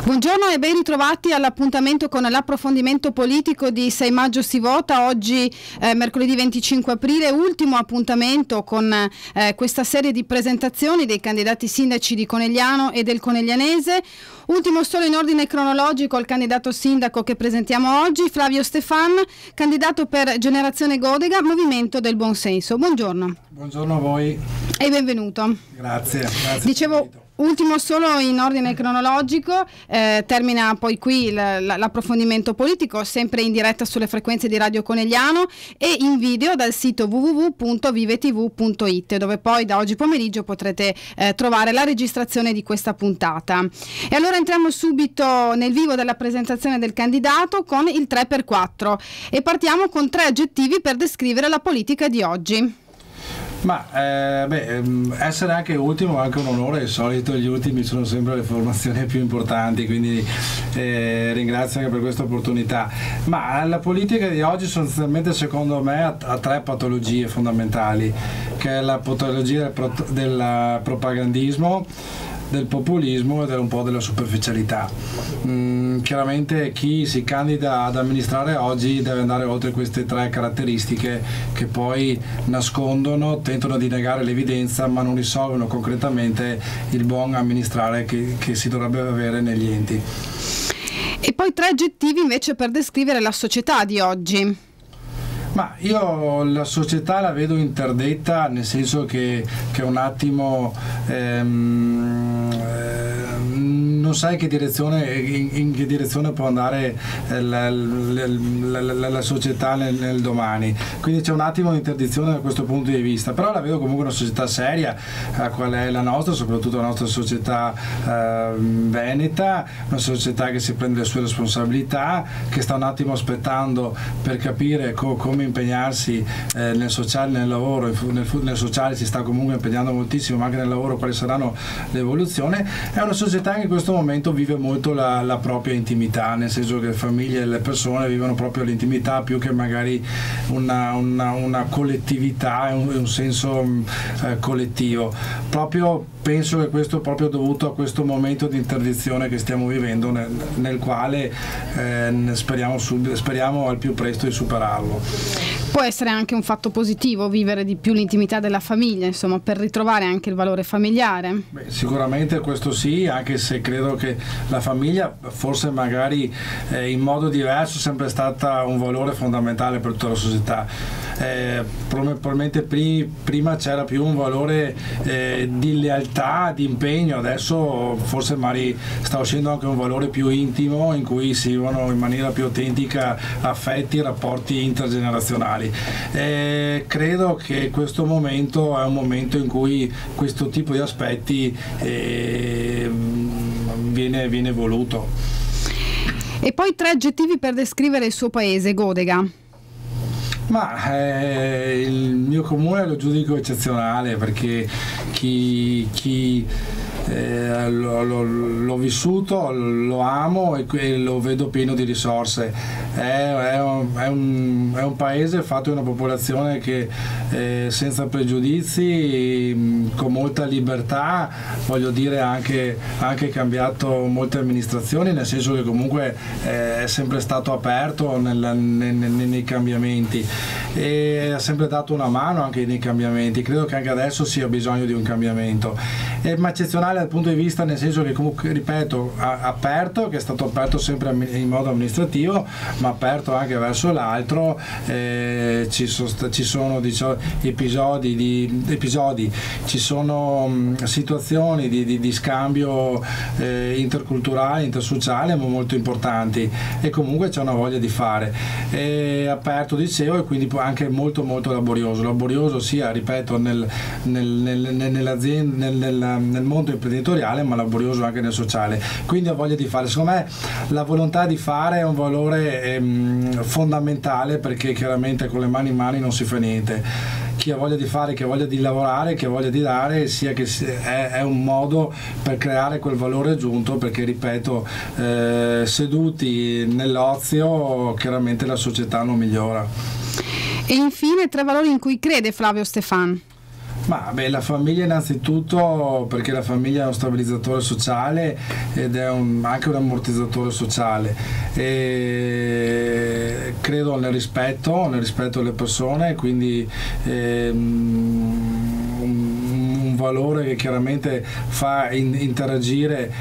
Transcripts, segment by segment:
Buongiorno e ben ritrovati all'appuntamento con l'approfondimento politico di 6 maggio si vota. Oggi mercoledì 25 aprile, ultimo appuntamento con questa serie di presentazioni dei candidati sindaci di Conegliano e del Coneglianese. Ultimo solo in ordine cronologico il candidato sindaco che presentiamo oggi, Flavio Stefan, candidato per Generazione Godega, Movimento del Buonsenso. Buongiorno. Buongiorno a voi. E benvenuto. Grazie. Dicevo, ultimo solo in ordine cronologico, termina poi qui l'approfondimento politico, sempre in diretta sulle frequenze di Radio Conegliano e in video dal sito www.vivetv.it, dove poi da oggi pomeriggio potrete trovare la registrazione di questa puntata. E allora entriamo subito nel vivo della presentazione del candidato con il 3x4 e partiamo con 3 aggettivi per descrivere la politica di oggi. Ma essere anche ultimo è anche un onore, di solito gli ultimi sono sempre le formazioni più importanti, quindi ringrazio anche per questa opportunità. Ma la politica di oggi sostanzialmente secondo me ha 3 patologie fondamentali, che è la patologia del propagandismo, del populismo ed è un po' della superficialità. Chiaramente chi si candida ad amministrare oggi deve andare oltre queste 3 caratteristiche che poi nascondono, tentano di negare l'evidenza ma non risolvono concretamente il buon amministrare che si dovrebbe avere negli enti. E poi 3 aggettivi invece per descrivere la società di oggi. Ma io la società la vedo interdetta, nel senso che un attimo non sai in che direzione può andare la società nel domani, quindi c'è un attimo di interdizione da questo punto di vista, però la vedo comunque una società seria, qual è la nostra, soprattutto la nostra società veneta, una società che si prende le sue responsabilità, che sta un attimo aspettando per capire come impegnarsi nel sociale, nel lavoro. Nel sociale si sta comunque impegnando moltissimo, ma anche nel lavoro quali saranno le evoluzioni. È una società che in questo momento vive molto la propria intimità, nel senso che le famiglie e le persone vivono proprio l'intimità più che magari una collettività e un senso collettivo. Penso che questo è proprio dovuto a questo momento di interdizione che stiamo vivendo, nel quale speriamo al più presto di superarlo. Può essere anche un fatto positivo vivere di più l'intimità della famiglia, insomma, per ritrovare anche il valore familiare? Sicuramente questo sì, anche se credo che la famiglia forse magari in modo diverso è sempre stata un valore fondamentale per tutta la società. Probabilmente prima c'era più un valore di lealtà, di impegno, adesso forse magari sta uscendo anche un valore più intimo in cui si vivono in maniera più autentica affetti, rapporti intergenerazionali. Credo che questo momento è un momento in cui questo tipo di aspetti viene voluto. E poi 3 aggettivi per descrivere il suo paese, Godega. Ma il mio comune lo giudico eccezionale, perché l'ho vissuto, lo amo e lo vedo pieno di risorse. È un paese fatto di una popolazione che senza pregiudizi, con molta libertà, voglio dire anche cambiato molte amministrazioni, nel senso che comunque è sempre stato aperto nei cambiamenti e ha sempre dato una mano anche nei cambiamenti. Credo che anche adesso sia bisogno di un cambiamento, ma eccezionale dal punto di vista, nel senso che comunque, ripeto, aperto, che è stato aperto sempre in modo amministrativo, ma aperto anche verso l'altro. Ci sono diciamo, episodi, ci sono situazioni di scambio interculturale, intersociale molto importanti, e comunque c'è una voglia di fare. È aperto, dicevo, e quindi anche molto laborioso sia, ripeto, nell'azienda, nel mondo imprenditoriale, ma laborioso anche nel sociale, quindi ha voglia di fare. Secondo me la volontà di fare è un valore fondamentale, perché chiaramente con le mani in mano non si fa niente. Chi ha voglia di fare, chi ha voglia di lavorare, chi ha voglia di dare, sia che è un modo per creare quel valore aggiunto, perché ripeto, seduti nell'ozio chiaramente la società non migliora. E infine 3 valori in cui crede Flavio Stefan. Ma beh, la famiglia innanzitutto, perché la famiglia è uno stabilizzatore sociale ed è anche un ammortizzatore sociale, e credo nel rispetto delle persone, quindi un valore che chiaramente fa interagire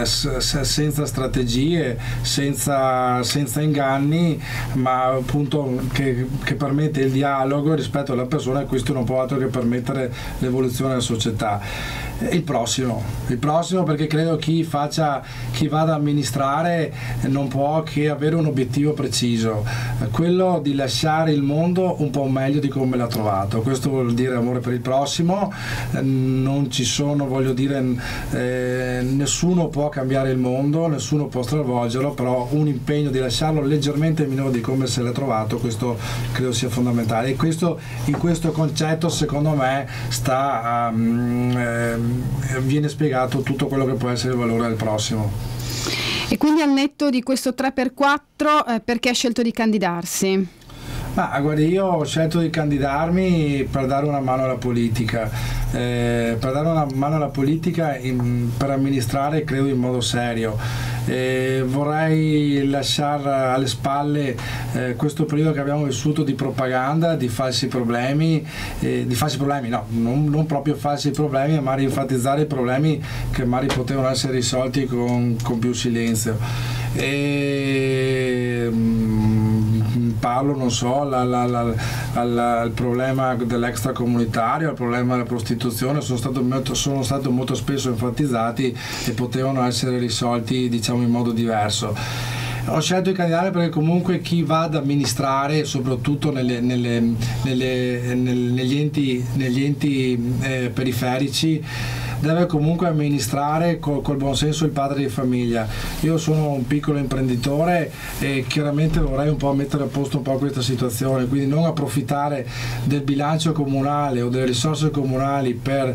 senza strategie, senza inganni, ma appunto che permette il dialogo rispetto alla persona, e questo non può altro che permettere l'evoluzione della società. Il prossimo, perché credo chi vada ad amministrare non può che avere un obiettivo preciso, quello di lasciare il mondo un po' meglio di come l'ha trovato. Questo vuol dire amore per il prossimo. Non ci sono, voglio dire, nessuno può cambiare il mondo, nessuno può stravolgerlo, però un impegno di lasciarlo leggermente minore di come se l'ha trovato, questo credo sia fondamentale, e in questo concetto secondo me viene spiegato tutto quello che può essere il valore del prossimo. E quindi, al netto di questo 3x4, perché ha scelto di candidarsi? Ma guardi, io ho scelto di candidarmi per dare una mano alla politica, per amministrare, credo, in modo serio. Vorrei lasciare alle spalle questo periodo che abbiamo vissuto di propaganda, di falsi problemi, no, non proprio falsi problemi, ma enfatizzare i problemi che magari potevano essere risolti con più silenzio. Parlo, non so, al problema dell'extracomunitario, al problema della prostituzione, sono stati molto spesso enfatizzati e potevano essere risolti, diciamo, in modo diverso. Ho scelto di candidare perché comunque chi va ad amministrare, soprattutto negli enti periferici, deve comunque amministrare col buon senso il padre di famiglia. Io sono un piccolo imprenditore e chiaramente vorrei un po' mettere a posto un po' questa situazione, quindi non approfittare del bilancio comunale o delle risorse comunali per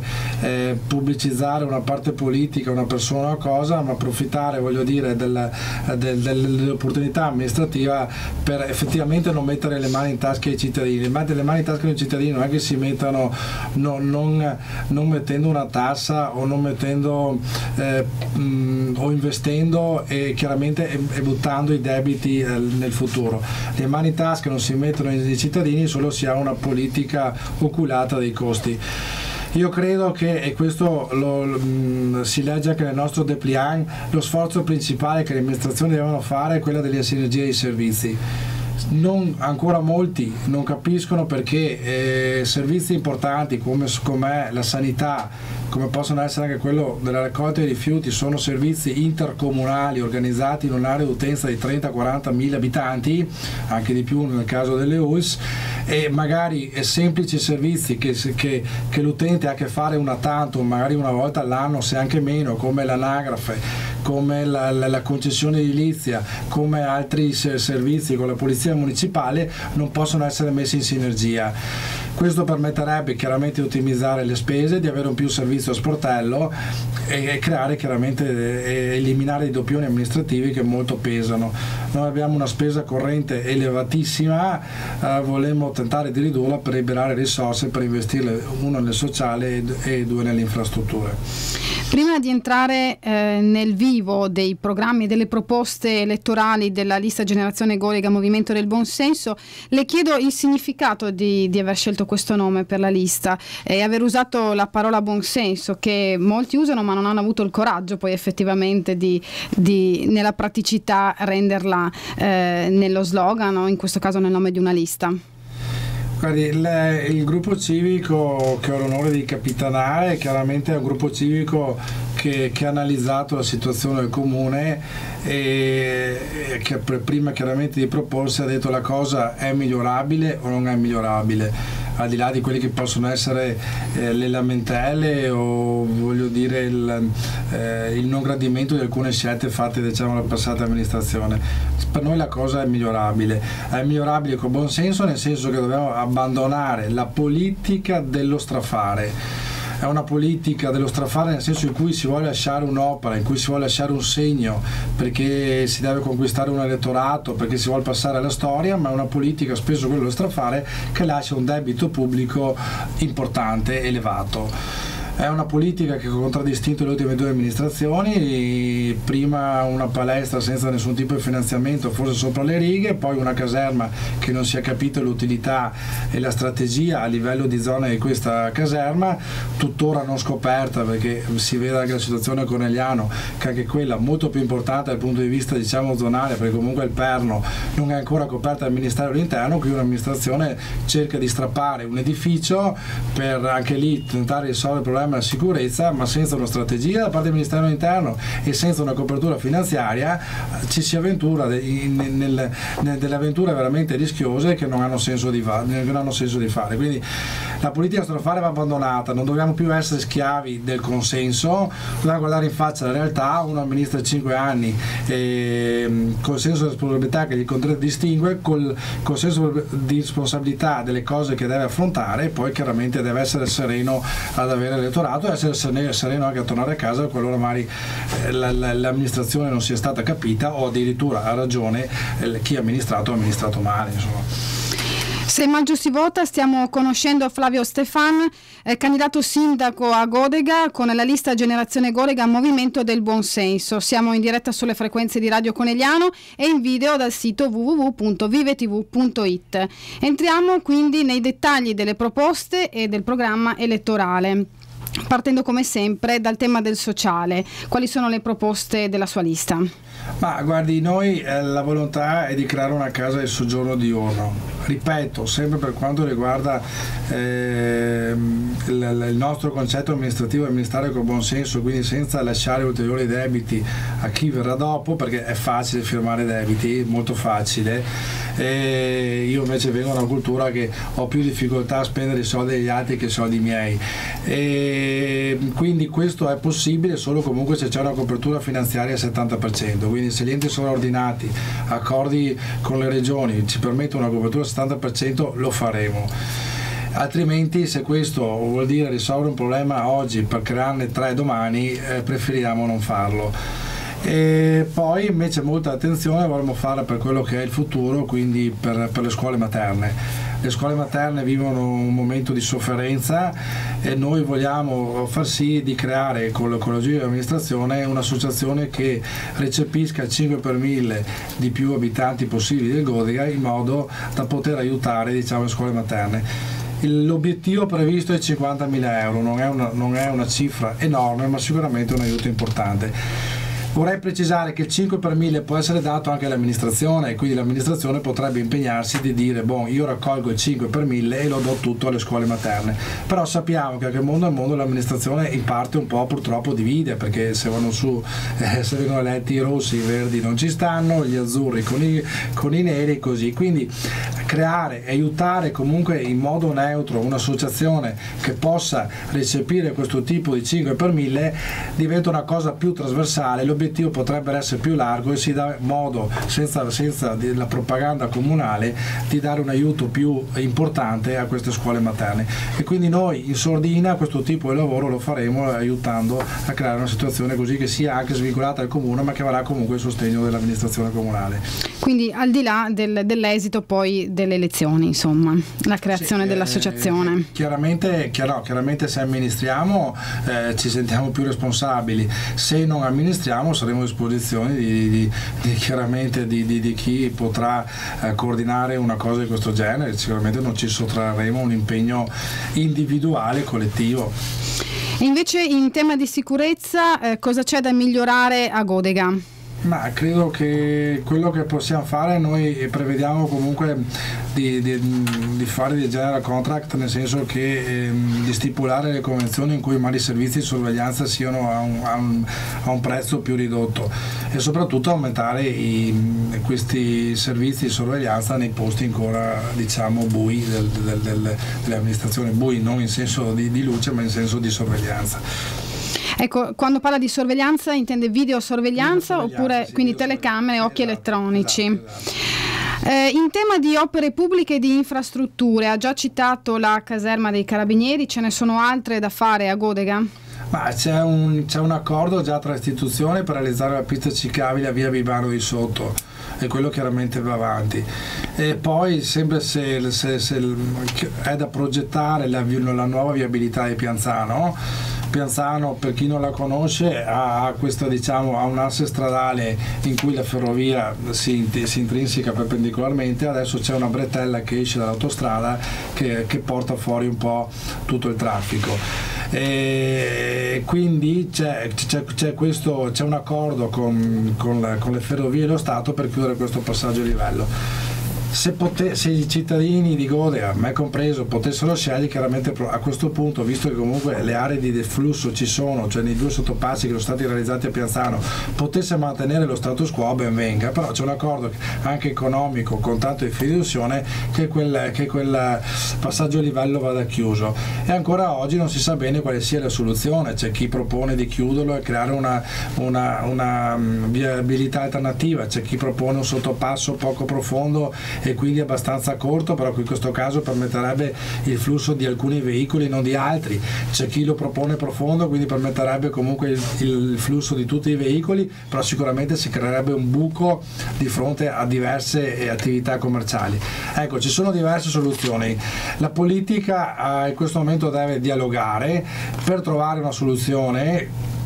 pubblicizzare una parte politica, una persona o una cosa, ma approfittare, voglio dire, dell'opportunità amministrativa per effettivamente non mettere le mani in tasca ai cittadini. Mettere le mani in tasca ai cittadini non è che si mettano non mettendo una tassa o non mettendo o investendo e chiaramente buttando i debiti nel futuro. Le mani in tasca non si mettono ai cittadini solo si ha una politica oculata dei costi. Io credo che, e questo si legge anche nel nostro dépliant, lo sforzo principale che le amministrazioni devono fare è quella della sinergia dei servizi. Ancora molti non capiscono perché servizi importanti come la sanità, come possono essere anche quello della raccolta dei rifiuti, sono servizi intercomunali organizzati in un'area di utenza di 30-40 mila abitanti, anche di più nel caso delle ULSS, e magari semplici servizi che l'utente ha a che fare una tantum, magari una volta all'anno, se anche meno, come l'anagrafe, come la concessione edilizia, come altri servizi con la polizia municipale, non possono essere messi in sinergia. Questo permetterebbe chiaramente di ottimizzare le spese, di avere un più servizio a sportello e creare chiaramente eliminare i doppioni amministrativi che molto pesano. Noi abbiamo una spesa corrente elevatissima, volemmo tentare di ridurla per liberare risorse per investirle, uno nel sociale e due nelle infrastrutture. Prima di entrare nel vivo dei programmi e delle proposte elettorali della lista Generazione Goliga Movimento del Buonsenso, le chiedo il significato di aver scelto questo nome per la lista e aver usato la parola buonsenso, che molti usano ma non hanno avuto il coraggio poi effettivamente di nella praticità renderla nello slogan o in questo caso nel nome di una lista. Guardi, il gruppo civico che ho l'onore di capitanare chiaramente è un gruppo civico che ha analizzato la situazione del comune e che prima chiaramente di proporsi ha detto la cosa è migliorabile o non è migliorabile, al di là di quelli che possono essere le lamentele o voglio dire il non gradimento di alcune scelte fatte, diciamo, dalla passata amministrazione. Per noi la cosa è migliorabile con buon senso, nel senso che dobbiamo abbandonare la politica dello strafare. è una politica dello strafare, nel senso in cui si vuole lasciare un'opera, in cui si vuole lasciare un segno, perché si deve conquistare un elettorato, perché si vuole passare alla storia, ma è una politica, spesso quello dello strafare, che lascia un debito pubblico importante, elevato. È una politica che ha contraddistinto le ultime 2 amministrazioni, prima una palestra senza nessun tipo di finanziamento, forse sopra le righe, poi una caserma che non si è capito l'utilità e la strategia a livello di zona di questa caserma, tuttora non scoperta, perché si vede anche la situazione a Conegliano, che anche quella molto più importante dal punto di vista, diciamo, zonale, perché comunque il perno non è ancora coperta dal Ministero dell'Interno. Qui un'amministrazione cerca di strappare un edificio per anche lì tentare di risolvere il problema della sicurezza, ma senza una strategia da parte del Ministero dell'Interno e senza una copertura finanziaria ci si avventura delle avventure veramente rischiose che non hanno senso di fare. Quindi la politica strafare va abbandonata, non dobbiamo più essere schiavi del consenso, dobbiamo guardare in faccia la realtà. Uno amministra 5 anni col senso di responsabilità che gli contraddistingue, col senso di responsabilità delle cose che deve affrontare, e poi chiaramente deve essere sereno ad avere l'elettorato e essere sereno anche a tornare a casa qualora magari l'amministrazione non sia stata capita, o addirittura ha ragione chi ha amministrato male, insomma. 6 maggio si vota, stiamo conoscendo Flavio Stefan, candidato sindaco a Godega con la lista Generazione Godega Movimento del Buonsenso. Siamo in diretta sulle frequenze di Radio Conegliano e in video dal sito www.vivetv.it. Entriamo quindi nei dettagli delle proposte e del programma elettorale, partendo come sempre dal tema del sociale. Quali sono le proposte della sua lista? Ma guardi, noi la volontà è di creare una casa di soggiorno diurno. Ripeto, sempre per quanto riguarda il nostro concetto amministrativo e amministrare con buon senso, quindi senza lasciare ulteriori debiti a chi verrà dopo, perché è facile firmare debiti, molto facile. Io invece vengo da una cultura che ho più difficoltà a spendere i soldi degli altri che i soldi miei, e quindi questo è possibile solo comunque se c'è una copertura finanziaria al 70%. Quindi se gli enti sovraordinati, accordi con le regioni, ci permettono una copertura al 70%, lo faremo. Altrimenti, se questo vuol dire risolvere un problema oggi per crearne 3 domani, preferiamo non farlo. E poi invece molta attenzione vorremmo fare per quello che è il futuro, quindi per le scuole materne. Le scuole materne vivono un momento di sofferenza e noi vogliamo far sì di creare con l'ecologia dell'amministrazione un'associazione che recepisca 5 per 1000 di più abitanti possibili del Godega, in modo da poter aiutare, diciamo, le scuole materne. L'obiettivo previsto è 50.000 euro, non è una cifra enorme, ma sicuramente un aiuto importante. Vorrei precisare che il 5 per 1000 può essere dato anche all'amministrazione, e quindi l'amministrazione potrebbe impegnarsi di dire: io raccolgo il 5 per 1000 e lo do tutto alle scuole materne. Però sappiamo che anche mondo al mondo l'amministrazione in parte un po' purtroppo divide, perché se vanno su, se vengono eletti i rossi, i verdi non ci stanno, gli azzurri con i neri e così. Quindi creare e aiutare comunque in modo neutro un'associazione che possa recepire questo tipo di 5 per 1000 diventa una cosa più trasversale. L'obiettivo potrebbe essere più largo e si dà modo, senza la propaganda comunale, di dare un aiuto più importante a queste scuole materne. E quindi noi in sordina questo tipo di lavoro lo faremo aiutando a creare una situazione così che sia anche svincolata al comune, ma che avrà comunque il sostegno dell'amministrazione comunale. Quindi al di là dell'esito poi delle elezioni, insomma, la creazione dell'associazione. Chiaramente se amministriamo ci sentiamo più responsabili, se non amministriamo saremo a disposizione di chi potrà coordinare una cosa di questo genere. Sicuramente non ci sottrarremo un impegno individuale, collettivo. E invece in tema di sicurezza cosa c'è da migliorare a Godega? Ma credo che quello che possiamo fare, noi prevediamo comunque di fare dei general contract, nel senso che di stipulare le convenzioni in cui i servizi di sorveglianza siano a un prezzo più ridotto, e soprattutto aumentare questi servizi di sorveglianza nei posti ancora, diciamo, bui delle amministrazioni, bui non in senso di luce ma in senso di sorveglianza. Ecco, quando parla di sorveglianza intende videosorveglianza oppure quindi telecamere, occhi elettronici. Esatto. In tema di opere pubbliche e di infrastrutture, ha già citato la caserma dei Carabinieri, ce ne sono altre da fare a Godega? Ma c'è un accordo già tra istituzioni per realizzare la pista ciclabile a via Bibano di Sotto, e quello chiaramente va avanti. E poi sempre se è da progettare la nuova viabilità di Pianzano. Pianzano, per chi non la conosce, ha questa, diciamo, ha un asse stradale in cui la ferrovia si intrinseca perpendicolarmente. Adesso c'è una bretella che esce dall'autostrada che porta fuori un po' tutto il traffico. E quindi c'è un accordo con le ferrovie e lo Stato per chiudere questo passaggio a livello. Se i cittadini di Godea, me compreso, potessero scegliere, chiaramente a questo punto, visto che comunque le aree di deflusso ci sono, cioè nei 2 sottopassi che sono stati realizzati a Pianzano, potesse mantenere lo status quo, ben venga, però c'è un accordo anche economico con tanto di fiduzione che quel passaggio a livello vada chiuso, e ancora oggi non si sa bene quale sia la soluzione. C'è chi propone di chiuderlo e creare una viabilità alternativa, c'è chi propone un sottopasso poco profondo e quindi abbastanza corto, però in questo caso permetterebbe il flusso di alcuni veicoli, non di altri. C'è chi lo propone profondo, quindi permetterebbe comunque il flusso di tutti i veicoli, però sicuramente si creerebbe un buco di fronte a diverse attività commerciali. Ecco, ci sono diverse soluzioni. La politica in questo momento deve dialogare per trovare una soluzione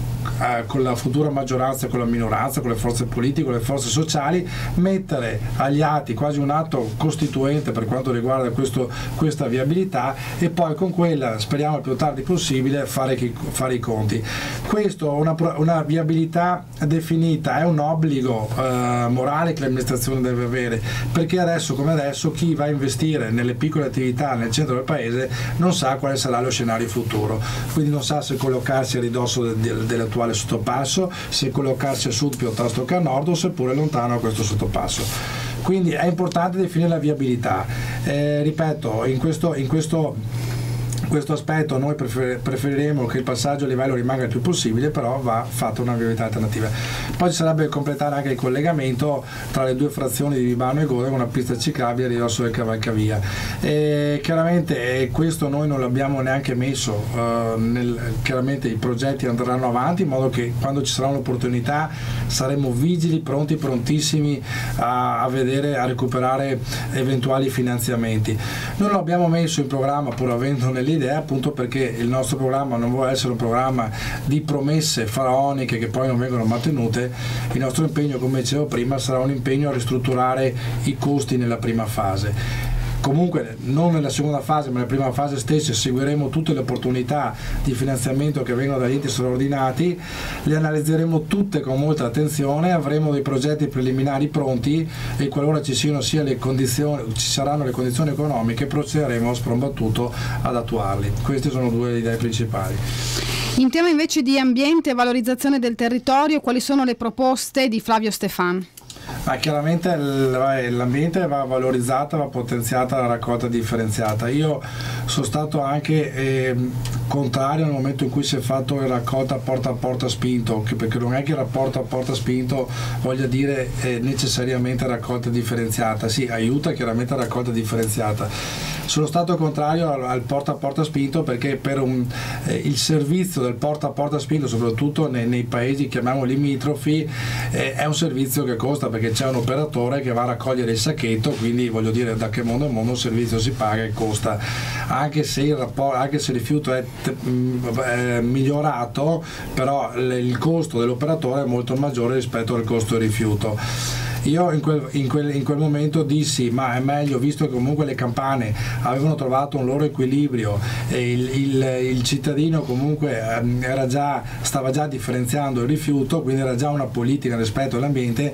con la futura maggioranza e con la minoranza, con le forze politiche, con le forze sociali, mettere agli atti quasi un atto costituente per quanto riguarda questa viabilità, e poi con quella, speriamo il più tardi possibile, fare i conti. Questo, una viabilità definita, è un obbligo morale che l'amministrazione deve avere, perché adesso come adesso chi va a investire nelle piccole attività nel centro del paese non sa quale sarà lo scenario futuro, quindi non sa se collocarsi a ridosso dell'attuale sottopasso, se collocarsi a sud piuttosto che a nord, o seppure lontano a questo sottopasso. Quindi è importante definire la viabilità. Ripeto, in questo aspetto noi preferiremo che il passaggio a livello rimanga il più possibile, però va fatta una viabilità alternativa. Poi ci sarebbe completare anche il collegamento tra le 2 frazioni di Bibano e Godega con una pista ciclabile a ridosso del cavalcavia. Chiaramente questo noi non l'abbiamo neanche messo, chiaramente i progetti andranno avanti in modo che quando ci sarà un'opportunità saremo vigili, prontissimi a vedere, a recuperare eventuali finanziamenti. Noi lo abbiamo messo in programma pur avendo nell'idea, appunto perché il nostro programma non vuole essere un programma di promesse faraoniche che poi non vengono mantenute. Il nostro impegno, come dicevo prima, sarà un impegno a ristrutturare i costi nella prima fase. Comunque non nella seconda fase, ma nella prima fase stessa seguiremo tutte le opportunità di finanziamento che vengono dagli enti straordinati, le analizzeremo tutte con molta attenzione, avremo dei progetti preliminari pronti e qualora ci saranno le condizioni economiche procederemo a sprombattuto ad attuarli. Queste sono 2 idee principali. In tema invece di ambiente e valorizzazione del territorio, quali sono le proposte di Flavio Stefan? Ma chiaramente l'ambiente va valorizzata, va potenziata la raccolta differenziata. Io sono stato anche contrario nel momento in cui si è fatto il raccolta porta a porta spinto, perché non è che il rapporto a porta spinto voglia dire necessariamente raccolta differenziata. Sì, aiuta chiaramente la raccolta differenziata. Sono stato contrario al porta a porta spinto perché per il servizio del porta a porta spinto, soprattutto nei paesi chiamiamoli limitrofi, è un servizio che costa, perché c'è un operatore che va a raccogliere il sacchetto, quindi voglio dire, da che mondo a mondo un servizio si paga e costa, anche se il rifiuto è migliorato, però il costo dell'operatore è molto maggiore rispetto al costo del rifiuto. Io in quel momento dissi, ma è meglio, visto che comunque le campane avevano trovato un loro equilibrio e il cittadino comunque stava già differenziando il rifiuto, quindi era già una politica rispetto all'ambiente.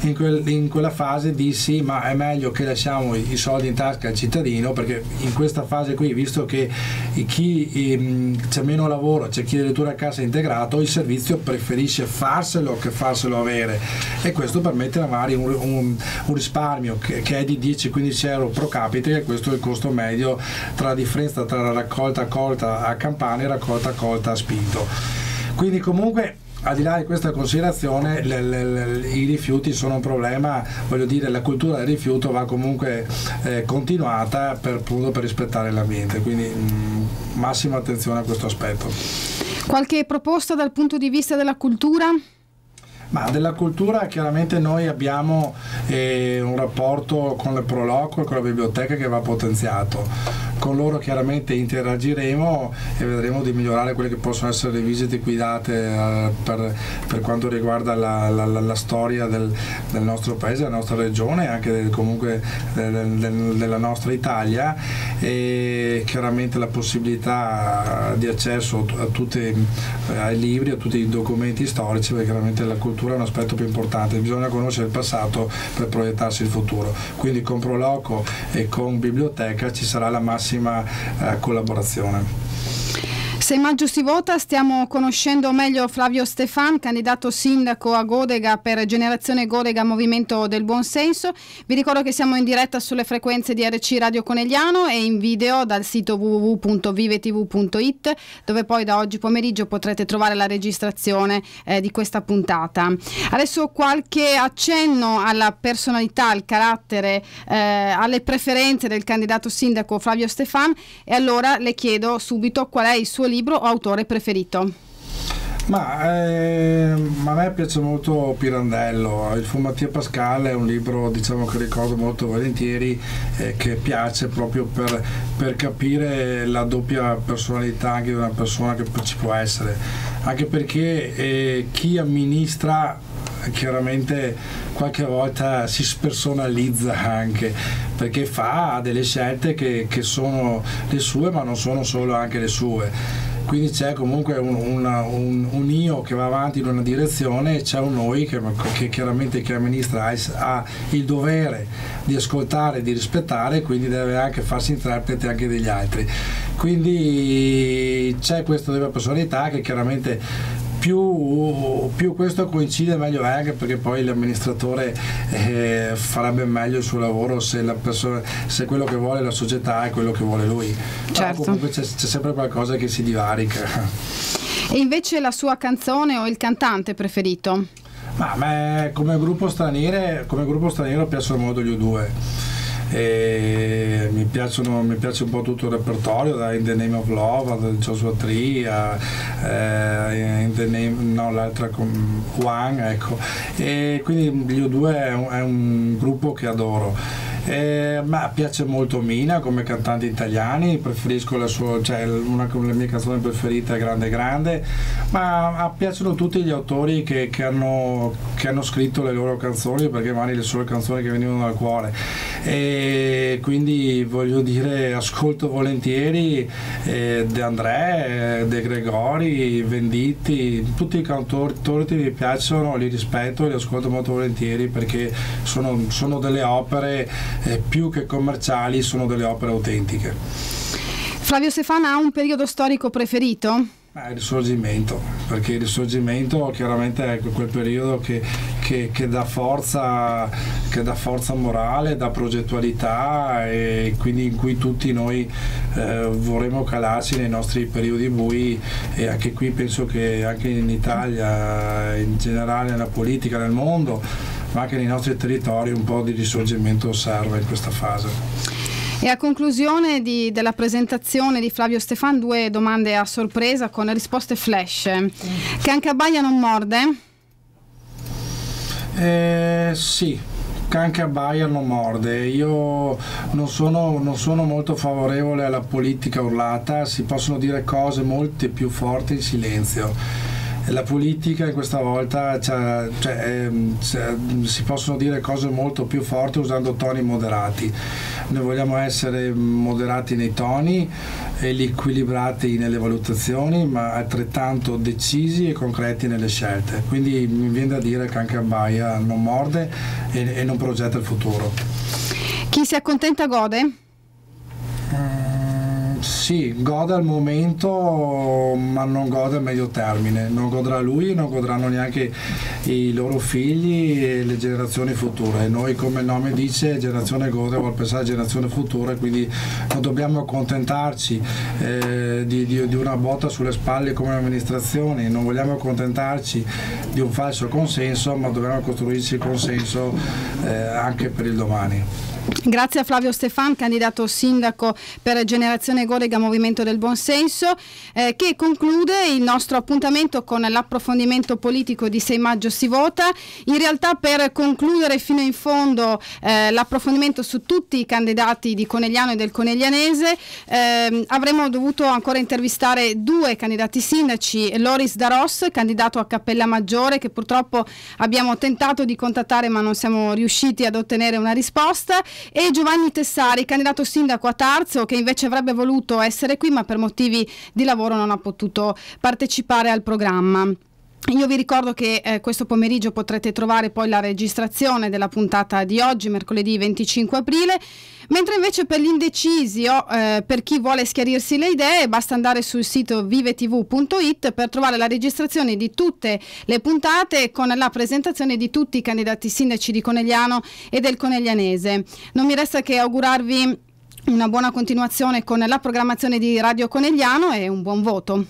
In quella fase dissi, ma è meglio che lasciamo i soldi in tasca al cittadino, perché in questa fase qui, visto che c'è meno lavoro, c'è chi addirittura a cassa integrato, il servizio preferisce farselo che farselo avere, e questo permette magari un risparmio che è di 10-15 euro pro capite, e questo è il costo medio tra la differenza tra la raccolta accolta a campane e raccolta accolta a spinto. Quindi comunque al di là di questa considerazione, i rifiuti sono un problema, voglio dire, la cultura del rifiuto va comunque continuata per rispettare l'ambiente, quindi massima attenzione a questo aspetto. Qualche proposta dal punto di vista della cultura? Ma della cultura chiaramente noi abbiamo un rapporto con le Proloquio e con la biblioteca che va potenziato. Con loro chiaramente interagiremo e vedremo di migliorare quelle che possono essere le visite guidate per quanto riguarda la storia del nostro paese, della nostra regione e anche comunque della nostra Italia, e chiaramente la possibilità di accesso ai libri, a tutti i documenti storici, perché chiaramente la cultura è un aspetto più importante, bisogna conoscere il passato per proiettarsi il futuro, quindi con Proloquio e con biblioteca ci sarà la massima collaborazione. 6 maggio si vota, stiamo conoscendo meglio Flavio Stefan, candidato sindaco a Godega per Generazione Godega Movimento del Buonsenso. Vi ricordo che siamo in diretta sulle frequenze di RC Radio Conegliano e in video dal sito www.vivetv.it, dove poi da oggi pomeriggio potrete trovare la registrazione di questa puntata. Adesso qualche accenno alla personalità, al carattere, alle preferenze del candidato sindaco Flavio Stefan, e allora le chiedo subito qual è il suo libro o autore preferito. Ma a me piace molto Pirandello. Il Fu Mattia Pascal è un libro, diciamo, che ricordo molto volentieri, che piace proprio per capire la doppia personalità anche di una persona che ci può essere, anche perché chi amministra chiaramente qualche volta si spersonalizza, anche perché fa delle scelte che sono le sue, ma non sono solo anche le sue. Quindi c'è comunque un io che va avanti in una direzione e c'è un noi che chiaramente chi amministra ha il dovere di ascoltare e di rispettare, quindi deve anche farsi interprete anche degli altri. Quindi c'è questa della personalità che chiaramente più questo coincide meglio è, anche perché poi l'amministratore farebbe meglio il suo lavoro se quello che vuole la società è quello che vuole lui. Certo. Comunque c'è sempre qualcosa che si divarica. E invece la sua canzone o il cantante preferito? Ma a me come gruppo straniero piacciono molto gli U2. Mi piace un po' tutto il repertorio, da In the Name of Love a Joshua Tree l'altra con One, ecco. E quindi gli U2 è un gruppo che adoro. Ma piace molto Mina come cantante italiani, preferisco una delle mie canzoni preferite è Grande Grande, ma piacciono tutti gli autori che hanno scritto le loro canzoni, perché magari le sue canzoni che venivano dal cuore, e quindi voglio dire ascolto volentieri De André, De Gregori, Venditti, tutti i cantori mi piacciono, li rispetto e li ascolto molto volentieri, perché sono delle opere più che commerciali, sono delle opere autentiche. Flavio Stefan ha un periodo storico preferito? Il Risorgimento, perché il Risorgimento chiaramente è quel periodo che dà forza morale, dà progettualità, e quindi in cui tutti noi vorremmo calarci nei nostri periodi bui, e anche qui penso che anche in Italia, in generale nella politica, nel mondo, ma anche nei nostri territori, un po' di risorgimento serve in questa fase. E a conclusione della presentazione di Flavio Stefan, 2 domande a sorpresa con risposte flash. Cancabaia non morde? Sì, Cancabaia non morde. Io non sono molto favorevole alla politica urlata, si possono dire cose molte più forti in silenzio. La politica in questa volta si possono dire cose molto più forti usando toni moderati. Noi vogliamo essere moderati nei toni e equilibrati nelle valutazioni, ma altrettanto decisi e concreti nelle scelte. Quindi mi viene da dire che Cancabaia non morde e non progetta il futuro. Chi si accontenta gode? sì, gode al momento ma non gode a medio termine, non godrà lui, non godranno neanche i loro figli e le generazioni future. Noi, come il nome dice, generazione gode vuol pensare alla generazione futura, e quindi non dobbiamo accontentarci di una botta sulle spalle come amministrazioni, non vogliamo accontentarci di un falso consenso, ma dobbiamo costruirci il consenso anche per il domani. Grazie a Flavio Stefan, candidato sindaco per Generazione Gorega Movimento del Buonsenso, che conclude il nostro appuntamento con l'approfondimento politico di 6 maggio si vota. In realtà, per concludere fino in fondo l'approfondimento su tutti i candidati di Conegliano e del Coneglianese, avremmo dovuto ancora intervistare 2 candidati sindaci: Loris Daros, candidato a Cappella Maggiore, che purtroppo abbiamo tentato di contattare ma non siamo riusciti ad ottenere una risposta, e Giovanni Tessari, candidato sindaco a Tarzo, che invece avrebbe voluto essere qui ma per motivi di lavoro non ha potuto partecipare al programma. Io vi ricordo che questo pomeriggio potrete trovare poi la registrazione della puntata di oggi, mercoledì 25 aprile, mentre invece per gli indecisi o per chi vuole schiarirsi le idee basta andare sul sito vivetv.it per trovare la registrazione di tutte le puntate con la presentazione di tutti i candidati sindaci di Conegliano e del Coneglianese. Non mi resta che augurarvi una buona continuazione con la programmazione di Radio Conegliano e un buon voto.